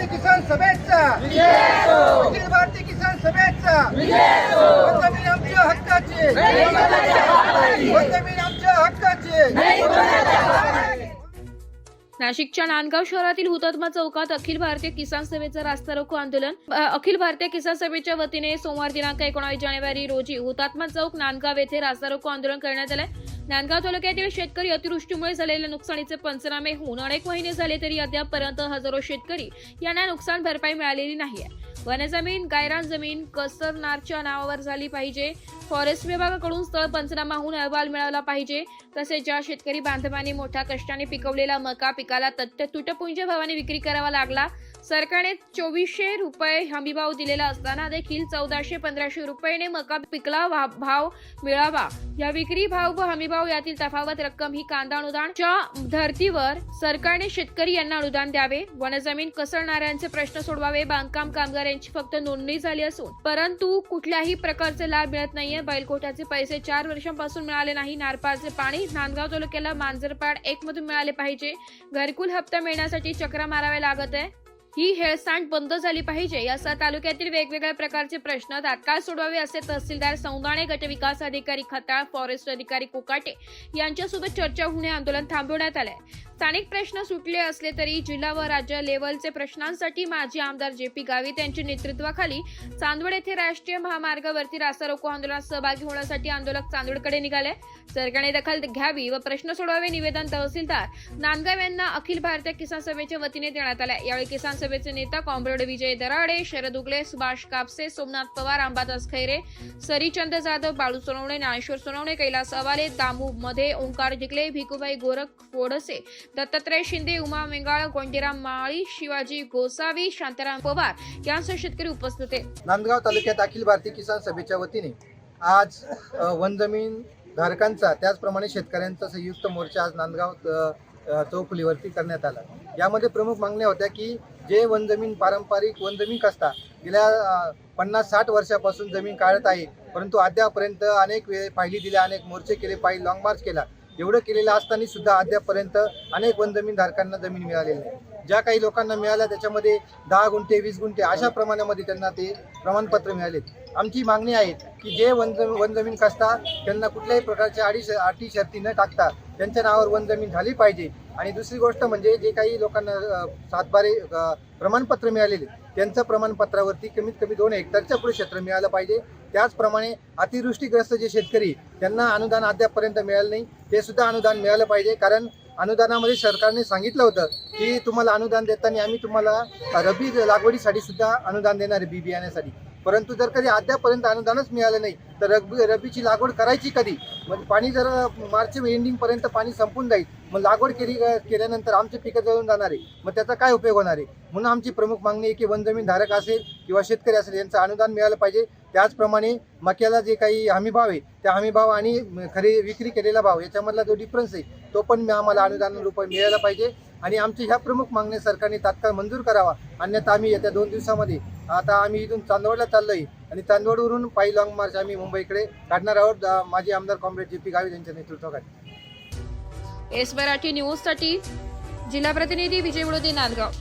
भारतीय किसान सभेचा अखिल भारतीय किसान सभेचा जमीन आमच्या हक्काची जमीन आमच्या हक्काची। नाशिकच्या नांदगाव शहरातील हुतात्मा चौकात अखिल भारतीय किसान सभेचं रास्ता रोको आंदोलन। अखिल भारतीय किसान सभेच्या वतीने सोमवार दिनांक 19 जानेवारी रोजी हुतात्मा चौक नांदगाव येथे रास्ता रोको आंदोलन करण्यात आले। नांदगाव तालुक्यातील शेतकरी अतिवृष्टीमुळे झालेल्या नुकसानीचे पंचनामे होऊन अनेक महिने झाले तरी अद्यापपर्यंत हजारो शेतकरी यांना नुकसान भरपाई मिळालेली नाहीये। वनजमीन गायरान जमीन कसरनारच्या नावावर झाली पाहिजे। फॉरेस्ट विभागाकडून स्थळ पंचनामा होऊन अहवाल मिळाला पाहिजे। तसेच ज्या शेतकरी बांधवांनी मोठ्या कष्टाने पिकवलेला मका पिकाला तुटपुंज भावाने विक्री करावा लागला। सरकारने 2400 रुपये हमीभाव दिलेला असताना देखील 1400-1500 रुपयाने मका पिकला भाव मिळावा। या विक्री भाव व हमीभाव यातील तफावत रक्कम ही कांदा अनुदानच्या धर्तीवर सरकारने शेतकरी यांना अनुदान द्यावे। वनजमीन कसरणाऱ्यांचे प्रश्न सोडवावे। बांधकाम कामगारांची फक्त नोंदणी झाली असून परंतु कुठल्याही प्रकारचे लाभ मिळत नाहीये। बैलकोटाचे पैसे 4 वर्षांपासून मिळाले नाही। नारपारचे पाणी नांदगाव तालुक्याला मांजरपाड 1 मधून मिळाले पाहिजे। घरकुल हप्ता मिळण्यासाठी चक्रा मारावे लागत आहे। ही हेळसांड बंद झाली पाहिजे। यासह तालुक्यातील वेगवेगळ्या प्रकारचे प्रश्न तात्काळ सोडवावे असे तहसीलदार सौंदाणे, गटविकास अधिकारी खताळ, फॉरेस्ट अधिकारी कोकाटे यांच्यासोबत चर्चा होऊन आंदोलन थांबवण्यात आले। स्थानिक प्रश्न सुटले असले तरी जिल्हा व राज्य लेव्हलचे प्रश्नांसाठी माजी आमदार JP गावित यांच्या नेतृत्वाखाली चांदवड येथे राष्ट्रीय महामार्गावरती रास्ता रोको आंदोलनात सहभागी होण्यासाठी आंदोलक चांदवडकडे निघाले। सरकारने दखल घ्यावी व प्रश्न सोडवावे निवेदन तहसीलदार नांदगाव यांना अखिल भारतीय किसान सभेच्या वतीने देण्यात आले। यावेळी किसान सभेचे नेता कॉम्रेड विजय दराडे, शरद उगले, सुभाष कापसे, सोमनाथ पवार, अंबादास खैरे, सरीचंद जाधव, बाळू सोनवणे, ज्ञानेश्वर सोनवणे, कैलास अवाले, दामू मध्ये, ओंकार जिगले, भिकुबाई गोरख फोडसे, दत्तात्रय शिंदे, उमा मेंगाळ, गोंडीराम माळी, शिवाजी गोसावी, शांताराम पवार यांसह शेतकरी उपस्थित होते। नांदगाव तालुक्यात अखिल भारतीय किसान सभेच्या वतीने आज वनजमीन धारकांचा त्याचप्रमाणे शेतकऱ्यांचा संयुक्त मोर्चा आज नांदगाव चौफुलीवरती करण्यात आला। यामध्ये प्रमुख मागण्या होत्या की जे वनजमीन पारंपरिक वनजमीन कसता गेल्या 50-60 वर्षापासून जमीन काढत आहे, परंतु अद्यापर्यंत अनेक वेळ पाहिली दिल्या, अनेक मोर्चे केले, पायी लॉंग मार्च केला, एवढं केलेलं असताना सुद्धा अद्यापर्यंत अनेक वनजमीन धारकांना जमीन मिळालेली नाही। ज्या काही लोकांना मिळाल्या त्याच्यामध्ये 10 गुंठे 20 गुंठे अशा प्रमाणामध्ये त्यांना ते प्रमाणपत्र मिळाले। आमची मागणी आहे की जे वनजमीन कसता त्यांना कुठल्याही प्रकारच्या अटी शर्ती न टाकता त्यांच्या नावावर वनजमीन झाली पाहिजे। आणि दुसरी गोष्ट म्हणजे जे काही लोकांना 7/12 प्रमाणपत्र मिळालेले त्यांचं प्रमाणपत्रावरती कमीत कमी 2 हेक्टरच्या पुढे क्षेत्र मिळालं पाहिजे। त्याचप्रमाणे अतिवृष्टीग्रस्त जे शेतकरी त्यांना अनुदान अद्यापर्यंत मिळालं नाही, ते सुद्धा अनुदान मिळालं पाहिजे। कारण अनुदानामध्ये सरकारने सांगितलं होतं की तुम्हाला अनुदान देताना आम्ही तुम्हाला रब्बी लागवडीसाठी सुद्धा अनुदान देणार आहे, बी बियाण्यासाठी, परंतु जर कधी अद्यापर्यंत अनुदानच मिळालं नाही तर रब्बीची लागवड करायची कधी? मग पाणी जर मार्च एंडिंगपर्यंत पाणी संपून जाईल, मग लागवड केल्यानंतर आमचे पिकं जळून जाणार आहे, मग त्याचा काय उपयोग होणार आहे? म्हणून आमची प्रमुख मागणी आहे की वनजमीन धारक असेल किंवा शेतकरी असेल यांचं अनुदान मिळालं पाहिजे। त्याचप्रमाणे मक्याला जे काही हमीभाव आहे त्या हमीभाव आणि खरी विक्री केलेला भाव याच्यामधला जो डिफरन्स आहे तो पण आम्हाला अनुदान रूपात मिळायला पाहिजे। आणि आमची ह्या प्रमुख मागण्या सरकारने तात्काळ मंजूर करावा, अन्यथा आम्ही येत्या 2 दिवसामध्ये आता आम्ही इथून चांदवडला चाललोय आणि चांदवडवरून पायी लॉंग मार्च आम्ही मुंबईकडे काढणार आहोत। माजी आमदार कॉम्रेड JP गावित यांच्या नेतृत्वाखाली। एस मराठी न्यूज साठी जिल्हा प्रतिनिधी विजय वडोदे, नांदगाव।